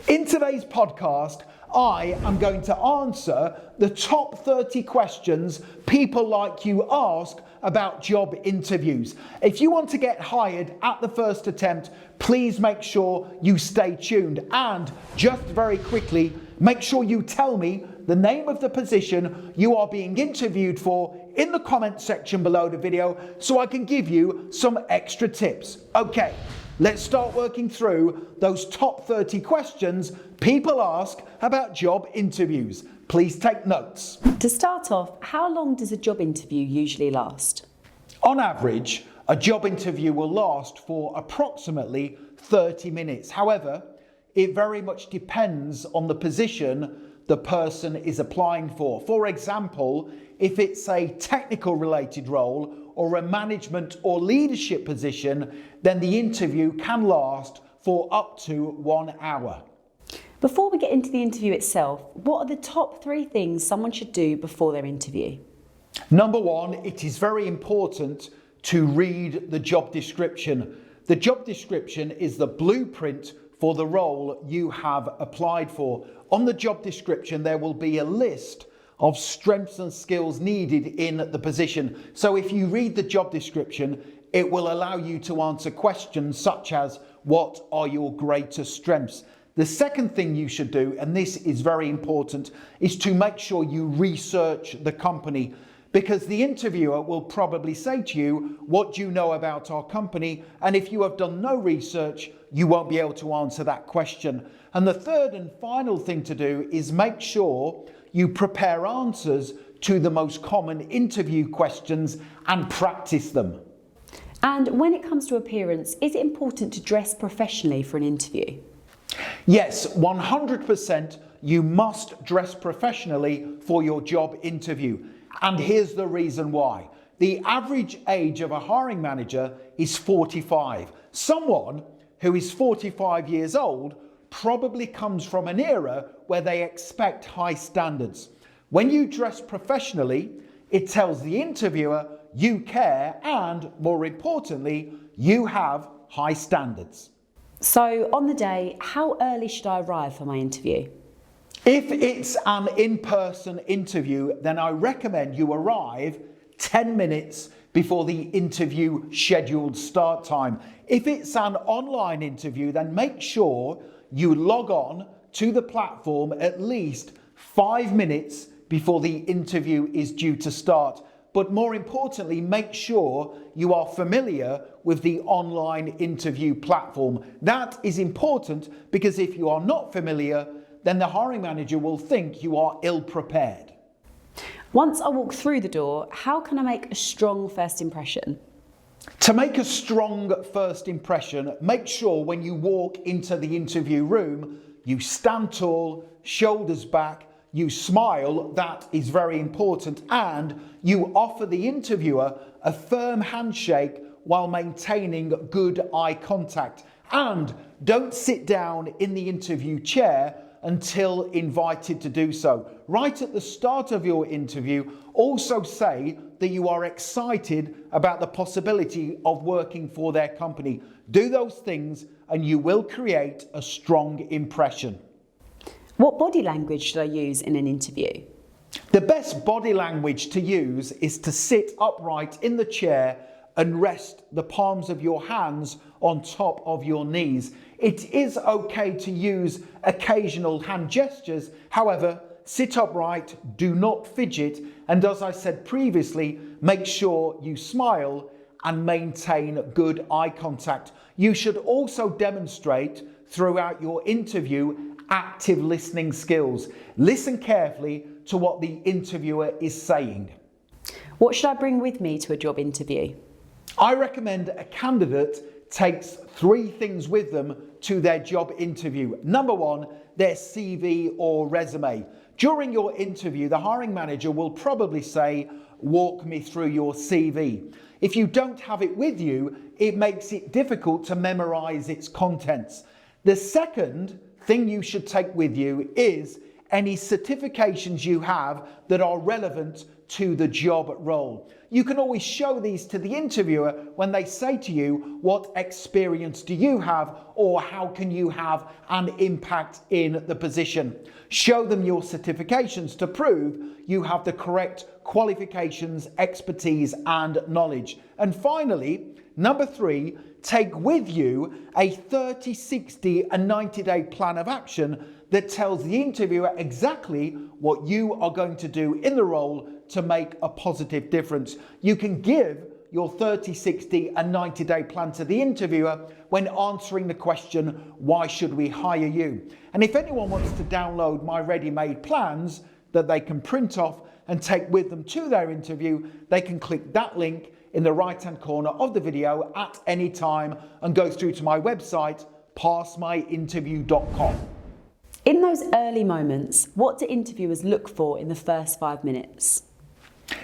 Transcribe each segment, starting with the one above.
In today's podcast, I am going to answer the top 30 questions people like you ask about job interviews. If you want to get hired at the first attempt, please make sure you stay tuned. And just very quickly, make sure you tell me the name of the position you are being interviewed for in the comment section below the video so I can give you some extra tips. Okay, let's start working through those top 30 questions people ask about job interviews. Please take notes. To start off, how long does a job interview usually last? On average, a job interview will last for approximately 30 minutes. However, it very much depends on the position the person is applying for. For example, if it's a technical related role or a management or leadership position, then the interview can last for up to 1 hour. Before we get into the interview itself, what are the top 3 things someone should do before their interview? Number 1, it is very important to read the job description. The job description is the blueprint for the role you have applied for. On the job description, there will be a list of strengths and skills needed in the position. So if you read the job description, it will allow you to answer questions such as, what are your greatest strengths? The second thing you should do, and this is very important, is to make sure you research the company, because the interviewer will probably say to you, what do you know about our company? And if you have done no research, you won't be able to answer that question. And the third and final thing to do is make sure you prepare answers to the most common interview questions and practice them. And when it comes to appearance, is it important to dress professionally for an interview? Yes, 100% you must dress professionally for your job interview. And here's the reason why. The average age of a hiring manager is 45. Someone who is 45 years old probably comes from an era where they expect high standards. When you dress professionally, it tells the interviewer you care and, more importantly, you have high standards. So on the day, how early should I arrive for my interview? If it's an in-person interview, then I recommend you arrive 10 minutes before the interview scheduled start time. If it's an online interview, then make sure you log on to the platform at least 5 minutes before the interview is due to start. But more importantly, make sure you are familiar with the online interview platform. That is important because if you are not familiar, then the hiring manager will think you are ill-prepared. Once I walk through the door, how can I make a strong first impression? To make a strong first impression, make sure when you walk into the interview room, you stand tall, shoulders back, you smile, that is very important, and you offer the interviewer a firm handshake while maintaining good eye contact. And don't sit down in the interview chair until invited to do so. Right at the start of your interview, also say that you are excited about the possibility of working for their company. Do those things and you will create a strong impression. What body language should I use in an interview? The best body language to use is to sit upright in the chair and rest the palms of your hands on top of your knees. It is okay to use occasional hand gestures. However, sit upright, do not fidget, and as I said previously, make sure you smile and maintain good eye contact. You should also demonstrate throughout your interview active listening skills. Listen carefully to what the interviewer is saying. What should I bring with me to a job interview? I recommend a candidate takes 3 things with them to their job interview. Number 1, their CV or resume. During your interview, the hiring manager will probably say, walk me through your CV. If you don't have it with you, it makes it difficult to memorize its contents. The second thing you should take with you is any certifications you have that are relevant to the job role. You can always show these to the interviewer when they say to you, what experience do you have, or how can you have an impact in the position? Show them your certifications to prove you have the correct qualifications, expertise, and knowledge. And finally, number 3, take with you a 30, 60, and 90-day plan of action that tells the interviewer exactly what you are going to do in the role to make a positive difference. You can give your 30, 60, and 90-day plan to the interviewer when answering the question, why should we hire you? And if anyone wants to download my ready-made plans that they can print off and take with them to their interview, they can click that link in the right-hand corner of the video at any time and go through to my website, passmyinterview.com. In those early moments, what do interviewers look for in the first 5 minutes?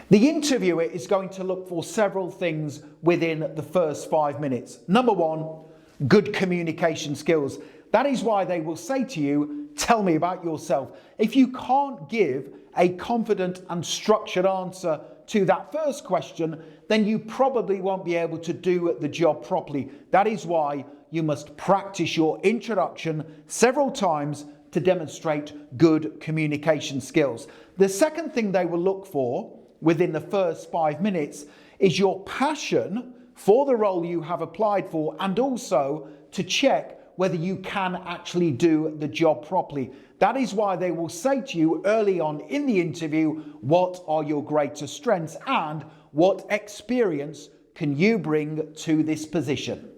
The interviewer is going to look for several things within the first 5 minutes. Number 1, good communication skills. That is why they will say to you, tell me about yourself. If you can't give a confident and structured answer to that first question, then you probably won't be able to do the job properly. That is why you must practice your introduction several times to demonstrate good communication skills. The second thing they will look for within the first 5 minutes is your passion for the role you have applied for, and also to check whether you can actually do the job properly. That is why they will say to you early on in the interview, what are your greatest strengths and what experience can you bring to this position?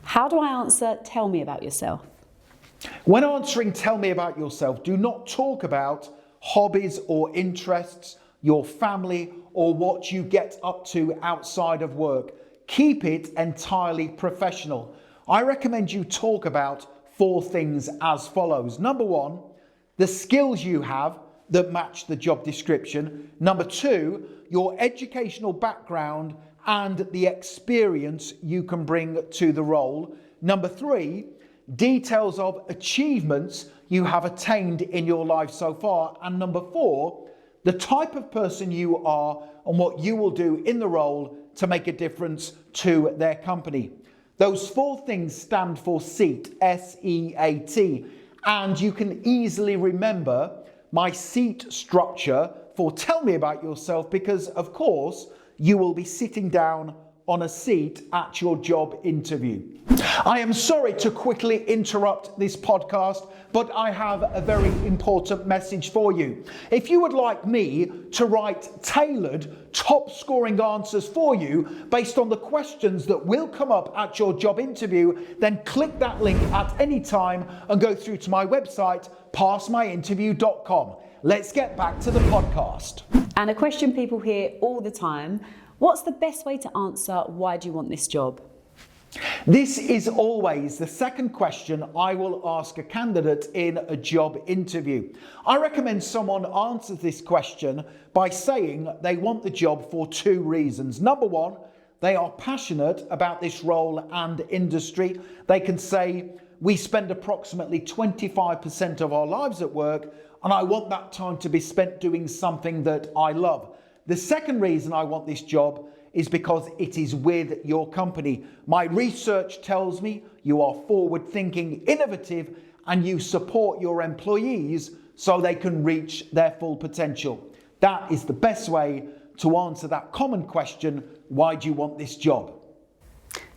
How do I answer, tell me about yourself? When answering tell me about yourself, do not talk about hobbies or interests, your family, or what you get up to outside of work. Keep it entirely professional. I recommend you talk about 4 things as follows. Number 1, the skills you have that match the job description. Number 2, your educational background and the experience you can bring to the role. Number 3, details of achievements you have attained in your life so far. And number 4, the type of person you are and what you will do in the role to make a difference to their company. Those 4 things stand for SEAT, S-E-A-T, and you can easily remember my SEAT structure for tell me about yourself, because of course you will be sitting down on a seat at your job interview. I am sorry to quickly interrupt this podcast, but I have a very important message for you. If you would like me to write tailored, top-scoring answers for you based on the questions that will come up at your job interview, then click that link at any time and go through to my website, passmyinterview.com. Let's get back to the podcast. And a question people hear all the time, what's the best way to answer, why do you want this job? This is always the second question I will ask a candidate in a job interview. I recommend someone answers this question by saying they want the job for 2 reasons. Number 1, they are passionate about this role and industry. They can say, we spend approximately 25% of our lives at work, and I want that time to be spent doing something that I love. The second reason I want this job is because it is with your company. My research tells me you are forward-thinking, innovative, and you support your employees so they can reach their full potential. That is the best way to answer that common question, why do you want this job?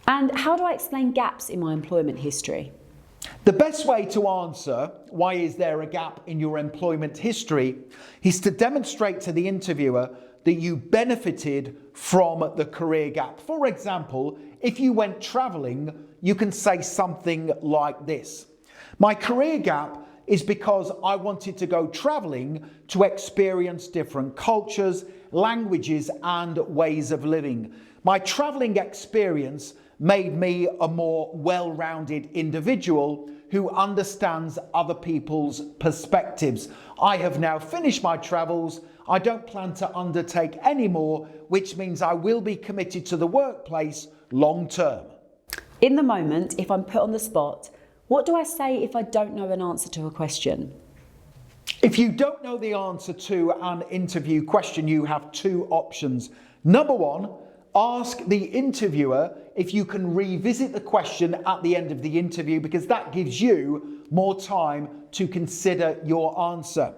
And how do I explain gaps in my employment history? The best way to answer why is there a gap in your employment history is to demonstrate to the interviewer that you benefited from the career gap. For example, if you went traveling, you can say something like this. My career gap is because I wanted to go traveling to experience different cultures, languages, and ways of living. My traveling experience made me a more well-rounded individual who understands other people's perspectives. I have now finished my travels. I don't plan to undertake any more, which means I will be committed to the workplace long term. In the moment, if I'm put on the spot, what do I say if I don't know an answer to a question? If you don't know the answer to an interview question, you have two options. Number one, ask the interviewer if you can revisit the question at the end of the interview, because that gives you more time to consider your answer.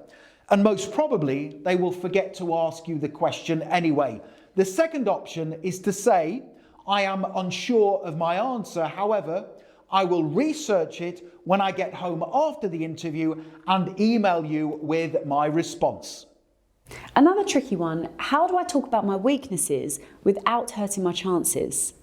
And most probably, they will forget to ask you the question anyway. The second option is to say, I am unsure of my answer, however, I will research it when I get home after the interview and email you with my response. Another tricky one, how do I talk about my weaknesses without hurting my chances?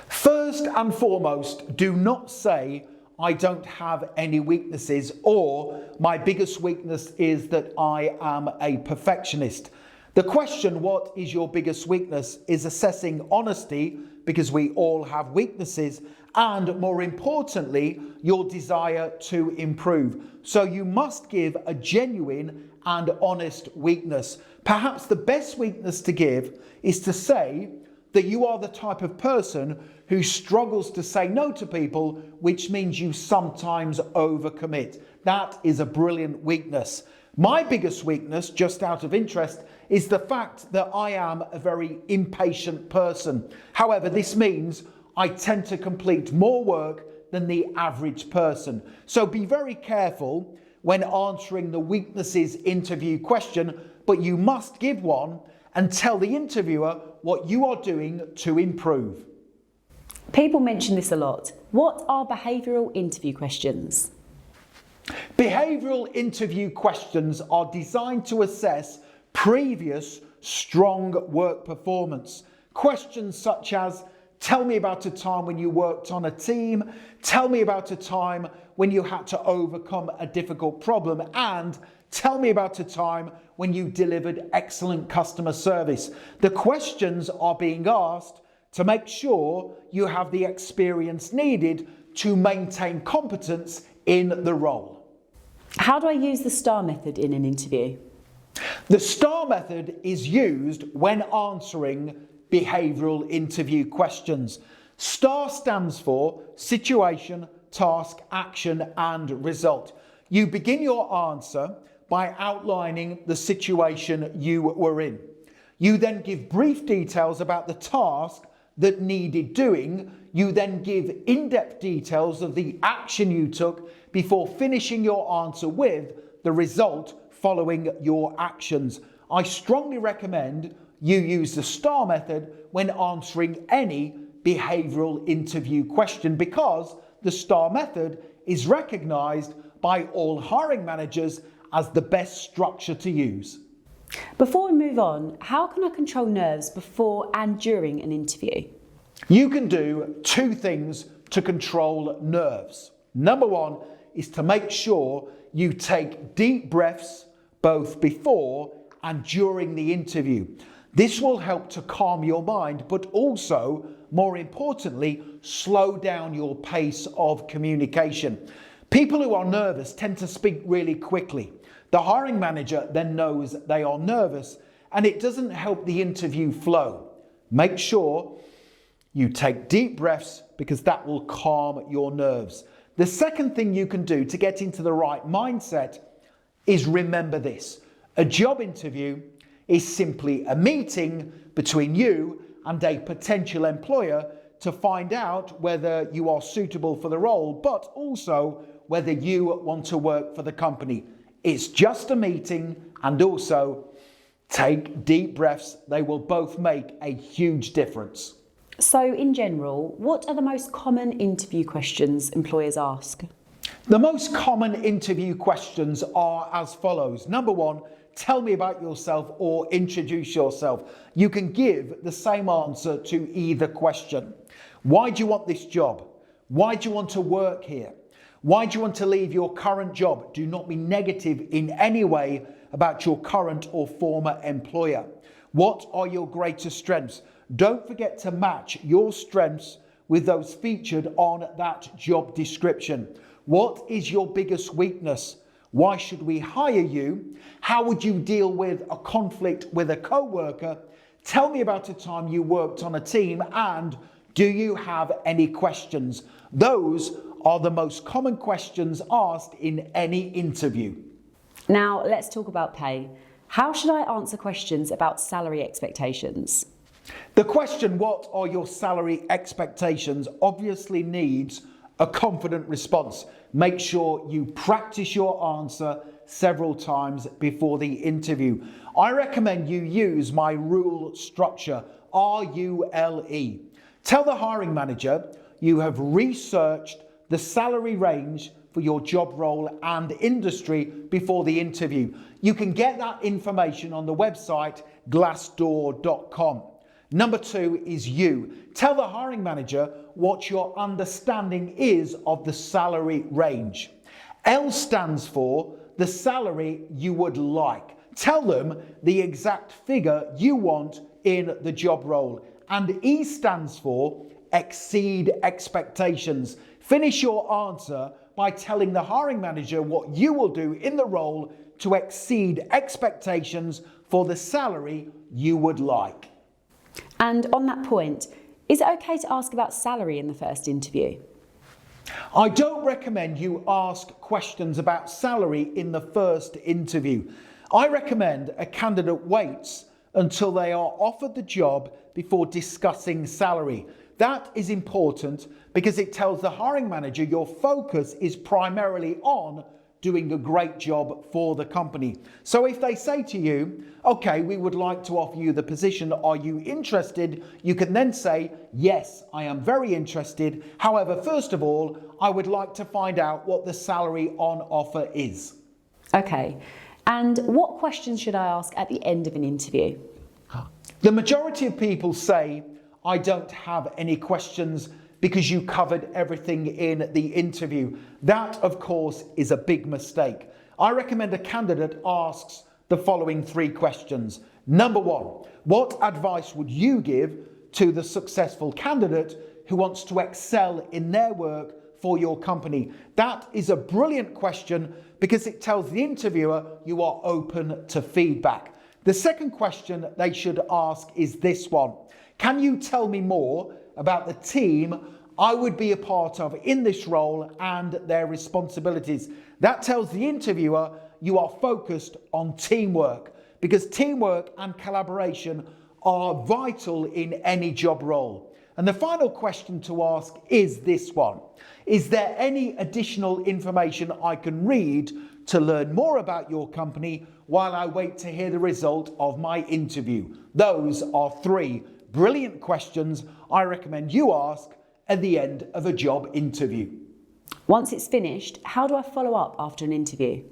First and foremost, do not say, I don't have any weaknesses, or my biggest weakness is that I am a perfectionist. The question, what is your biggest weakness, is assessing honesty, because we all have weaknesses, and more importantly, your desire to improve. So you must give a genuine and honest weakness. Perhaps the best weakness to give is to say that you are the type of person who struggles to say no to people, which means you sometimes overcommit. That is a brilliant weakness. My biggest weakness, just out of interest, is the fact that I am a very impatient person. However, this means I tend to complete more work than the average person. So be very careful when answering the weaknesses interview question, but you must give one and tell the interviewer what you are doing to improve. People mention this a lot. What are behavioural interview questions? Behavioural interview questions are designed to assess previous strong work performance. Questions such as, tell me about a time when you worked on a team, tell me about a time when you had to overcome a difficult problem, and tell me about a time when you delivered excellent customer service. The questions are being asked to make sure you have the experience needed to maintain competence in the role. How do I use the STAR method in an interview? The STAR method is used when answering behavioural interview questions. STAR stands for situation, task, action, and result. You begin your answer by outlining the situation you were in. You then give brief details about the task that needed doing. You then give in-depth details of the action you took before finishing your answer with the result following your actions. I strongly recommend you use the STAR method when answering any behavioural interview question, because the STAR method is recognised by all hiring managers as the best structure to use. Before we move on, how can I control nerves before and during an interview? You can do two things to control nerves. Number one is to make sure you take deep breaths both before and during the interview. This will help to calm your mind, but also, more importantly, slow down your pace of communication. People who are nervous tend to speak really quickly. The hiring manager then knows they are nervous, and it doesn't help the interview flow. Make sure you take deep breaths, because that will calm your nerves. The second thing you can do to get into the right mindset is remember this. A job interview is simply a meeting between you and a potential employer to find out whether you are suitable for the role, but also whether you want to work for the company. It's just a meeting, and also take deep breaths. They will both make a huge difference. So in general, what are the most common interview questions employers ask? The most common interview questions are as follows. Number one, tell me about yourself or introduce yourself. You can give the same answer to either question. Why do you want this job? Why do you want to work here? Why do you want to leave your current job? Do not be negative in any way about your current or former employer. What are your greatest strengths? Don't forget to match your strengths with those featured on that job description. What is your biggest weakness? Why should we hire you? How would you deal with a conflict with a co-worker? Tell me about a time you worked on a team, and do you have any questions? Those are the most common questions asked in any interview. Now, let's talk about pay. How should I answer questions about salary expectations? The question, what are your salary expectations, obviously needs a confident response. Make sure you practice your answer several times before the interview. I recommend you use my rule structure, RULE. Tell the hiring manager you have researched the salary range for your job role and industry before the interview. You can get that information on the website glassdoor.com. Number 2 is you. Tell the hiring manager what your understanding is of the salary range. L stands for the salary you would like. Tell them the exact figure you want in the job role. And E stands for exceed expectations. Finish your answer by telling the hiring manager what you will do in the role to exceed expectations for the salary you would like. And on that point, is it okay to ask about salary in the first interview? I don't recommend you ask questions about salary in the first interview. I recommend a candidate waits until they are offered the job before discussing salary. That is important because it tells the hiring manager your focus is primarily on doing a great job for the company. So if they say to you, okay, we would like to offer you the position, are you interested? You can then say, yes, I am very interested. However, first of all, I would like to find out what the salary on offer is. Okay, and what questions should I ask at the end of an interview? The majority of people say, I don't have any questions because you covered everything in the interview. That, of course, is a big mistake. I recommend a candidate asks the following 3 questions. Number 1, what advice would you give to the successful candidate who wants to excel in their work for your company? That is a brilliant question because it tells the interviewer you are open to feedback. The second question they should ask is this one. Can you tell me more about the team I would be a part of in this role and their responsibilities? That tells the interviewer you are focused on teamwork because teamwork and collaboration are vital in any job role. And the final question to ask is this one. Is there any additional information I can read to learn more about your company while I wait to hear the result of my interview? Those are 3 brilliant questions I recommend you ask at the end of a job interview. Once it's finished, how do I follow up after an interview?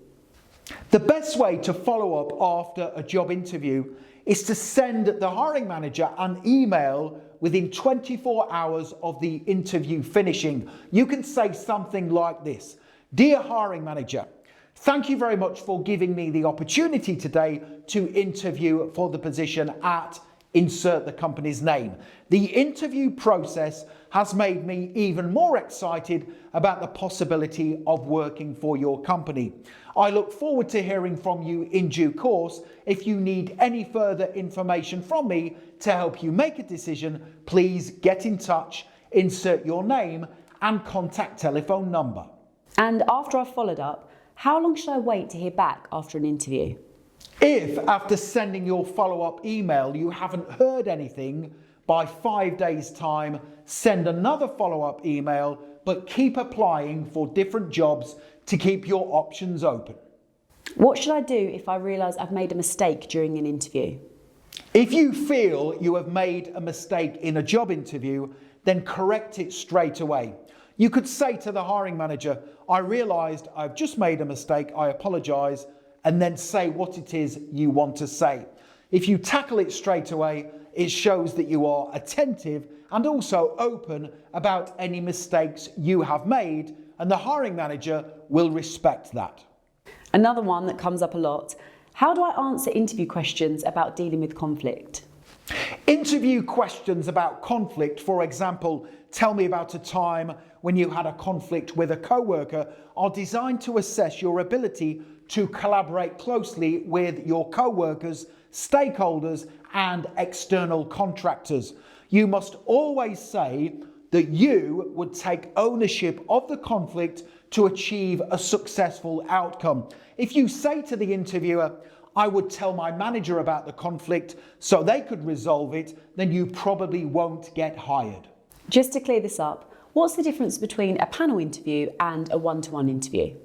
The best way to follow up after a job interview is to send the hiring manager an email within 24 hours of the interview finishing. You can say something like this. Dear hiring manager, thank you very much for giving me the opportunity today to interview for the position at insert the company's name. The interview process has made me even more excited about the possibility of working for your company. I look forward to hearing from you in due course. If you need any further information from me to help you make a decision, please get in touch, insert your name and contact telephone number. And after I've followed up, how long should I wait to hear back after an interview? If after sending your follow-up email you haven't heard anything, by 5 days' time, send another follow-up email, but keep applying for different jobs to keep your options open. What should I do if I realise I've made a mistake during an interview? If you feel you have made a mistake in a job interview, then correct it straight away. You could say to the hiring manager, I realised I've just made a mistake, I apologise, and then say what it is you want to say. If you tackle it straight away, it shows that you are attentive and also open about any mistakes you have made, and the hiring manager will respect that. Another one that comes up a lot. How do I answer interview questions about dealing with conflict? Interview questions about conflict, for example, tell me about a time when you had a conflict with a co-worker, are designed to assess your ability to collaborate closely with your co-workers, stakeholders, and external contractors. You must always say that you would take ownership of the conflict to achieve a successful outcome. If you say to the interviewer, I would tell my manager about the conflict so they could resolve it, then you probably won't get hired. Just to clear this up, what's the difference between a panel interview and a one-to-one interview?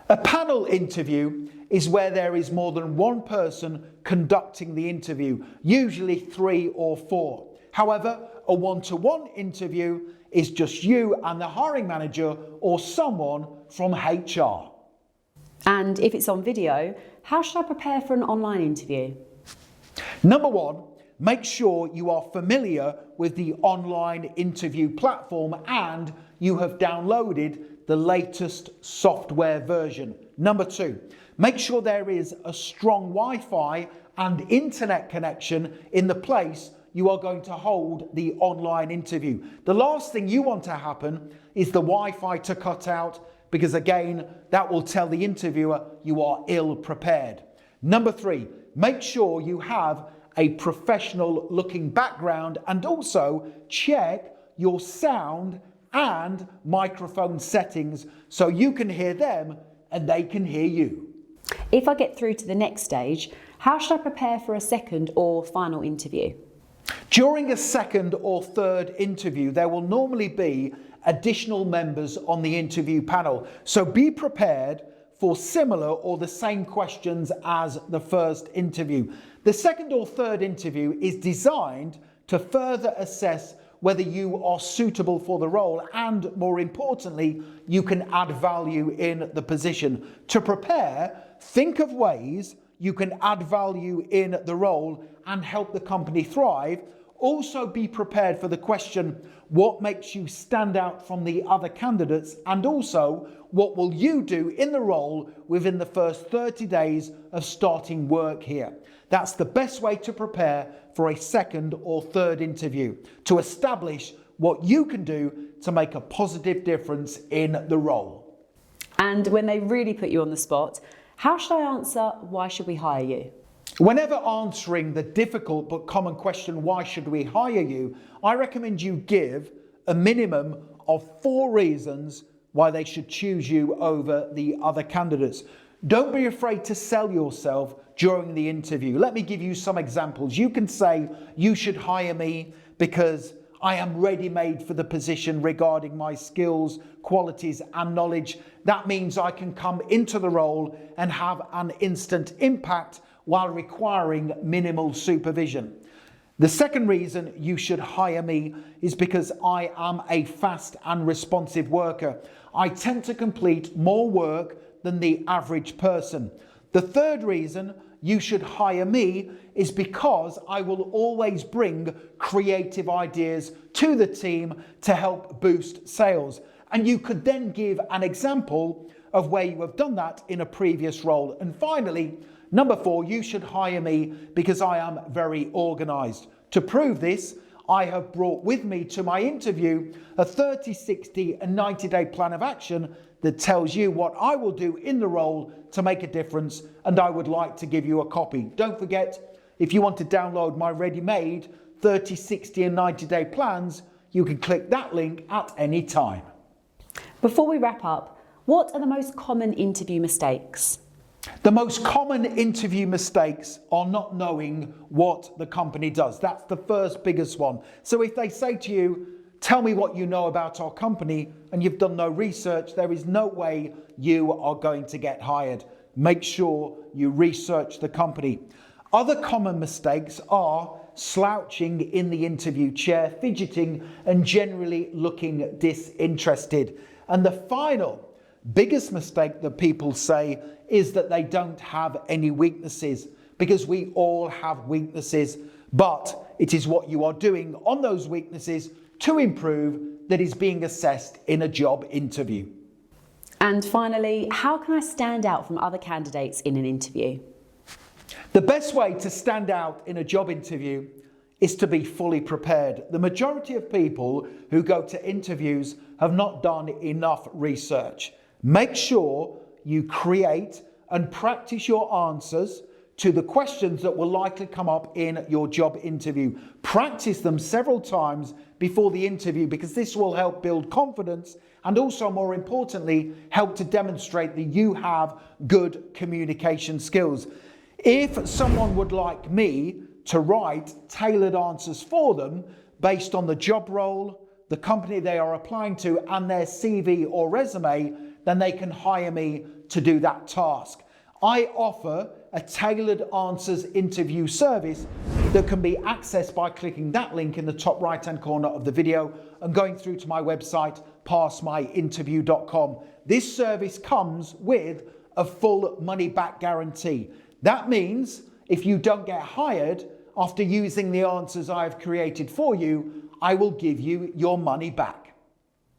A panel interview is where there is more than one person conducting the interview, usually 3 or 4. However, a one-to-one interview is just you and the hiring manager or someone from HR. And if it's on video, how should I prepare for an online interview? Number 1, make sure you are familiar with the online interview platform and you have downloaded the latest software version. Number 2, make sure there is a strong Wi-Fi and internet connection in the place you are going to hold the online interview. The last thing you want to happen is the Wi-Fi to cut out, because again, that will tell the interviewer you are ill prepared. Number 3, make sure you have a professional looking background and also check your sound and microphone settings so you can hear them and they can hear you. If I get through to the next stage, how should I prepare for a second or final interview? During a second or third interview, there will normally be additional members on the interview panel. So be prepared for similar or the same questions as the first interview. The second or third interview is designed to further assess whether you are suitable for the role and, more importantly, you can add value in the position. To prepare, think of ways you can add value in the role and help the company thrive. Also be prepared for the question, what makes you stand out from the other candidates? And also, what will you do in the role within the first 30 days of starting work here? That's the best way to prepare for a second or third interview, to establish what you can do to make a positive difference in the role. And when they really put you on the spot, how should I answer, why should we hire you? Whenever answering the difficult but common question, why should we hire you, I recommend you give a minimum of 4 reasons why they should choose you over the other candidates. Don't be afraid to sell yourself during the interview. Let me give you some examples. You can say, you should hire me because I am ready-made for the position regarding my skills, qualities and knowledge. That means I can come into the role and have an instant impact while requiring minimal supervision. The second reason you should hire me is because I am a fast and responsive worker. I tend to complete more work than the average person. The third reason you should hire me is because I will always bring creative ideas to the team to help boost sales. And you could then give an example of where you have done that in a previous role. And finally, number 4, you should hire me because I am very organized. To prove this, I have brought with me to my interview a 30, 60 and 90-day plan of action that tells you what I will do in the role to make a difference, and I would like to give you a copy. Don't forget, if you want to download my ready-made 30, 60 and 90-day plans, you can click that link at any time. Before we wrap up, what are the most common interview mistakes? The most common interview mistakes are not knowing what the company does. That's the first biggest one. So if they say to you, tell me what you know about our company, and you've done no research, there is no way you are going to get hired. Make sure you research the company. Other common mistakes are slouching in the interview chair, fidgeting, and generally looking disinterested. And the final biggest mistake that people say is that they don't have any weaknesses, because we all have weaknesses, but it is what you are doing on those weaknesses to improve that is being assessed in a job interview. And finally, how can I stand out from other candidates in an interview? The best way to stand out in a job interview is to be fully prepared. The majority of people who go to interviews have not done enough research. Make sure you create and practice your answers to the questions that will likely come up in your job interview. Practice them several times before the interview because this will help build confidence and also, more importantly, help to demonstrate that you have good communication skills. If someone would like me to write tailored answers for them based on the job role, the company they are applying to, and their CV or resume, then they can hire me to do that task. I offer a tailored answers interview service that can be accessed by clicking that link in the top right hand corner of the video and going through to my website, passmyinterview.com. This service comes with a full money back guarantee. That means if you don't get hired after using the answers I've created for you, I will give you your money back.